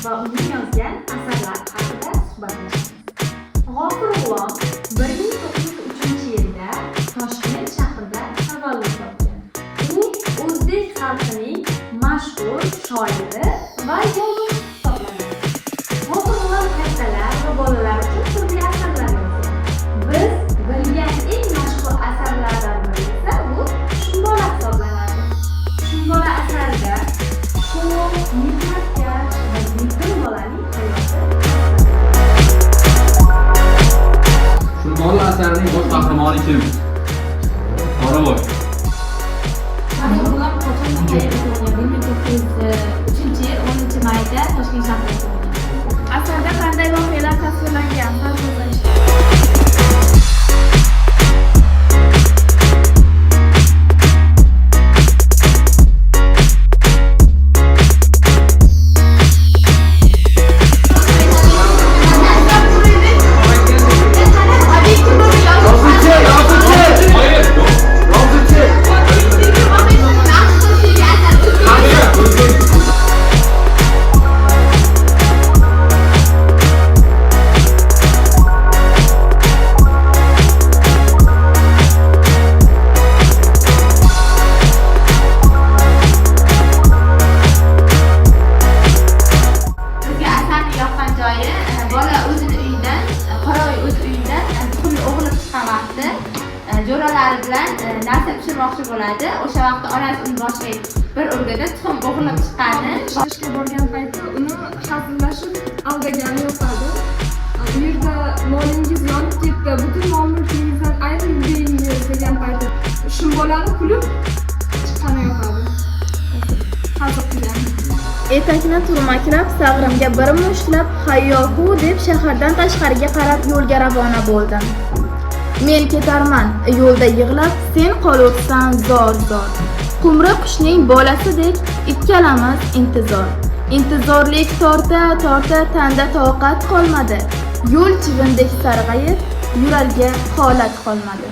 va uning yozgan asarlari haqida suhbatlashamiz. G'ofur G'ulom 1903-yilda Toshkent shahrida tavallud topgan. U o'zbek xalqining mashhur shoiri va yozuvchisi hisoblanadi. G'ofur G'ulom kattalar va bolalar uchun turli asarlar yozgan. Biz bilgan eng mashhur asarlardan biri esa bu Shumbola hisoblanadi. Shumbola asarida sho'x, mehnatkash va yetim bolaning hayoti. Shumbola asarining bosh qahramoni kim? Qoravoy. G'ofur qachon tug'ilgan? 1903-yil 10-mayda Toshkent shahrida tug'ilgan. Asarda qanday voqealar tasvirlangan? Jo'ralari bilan narsa pishirmoqchi bo'ladi. O'sha vaqtda onasi uni boshqa bir o'rgada tuxum o'g'irlab chiqqani. Ishga borgan paytda uni hazillashib aldagani yopadi. Bu yerda molingiz yonib ketdi, butun mol-mulkingizdan ayirib yuboringiz degan paytda Shumbolani kulib chiqqani yopadi. Hazil qilgan. Etakni turmaklab, sag'rimga bir mushlab, hayyohu deb shahardan tashqariga qarab yo'lga ravona bo'ldim. Men ketarman, yo'lda yig'lab, sen qolursan zor-zor. Qumri qushning bolasidek ikkalamiz intizor. Intizorlik torta tanda toqat qolmadi. Yo'l chivindek sarg'ayib, yurarga holat qolmadi.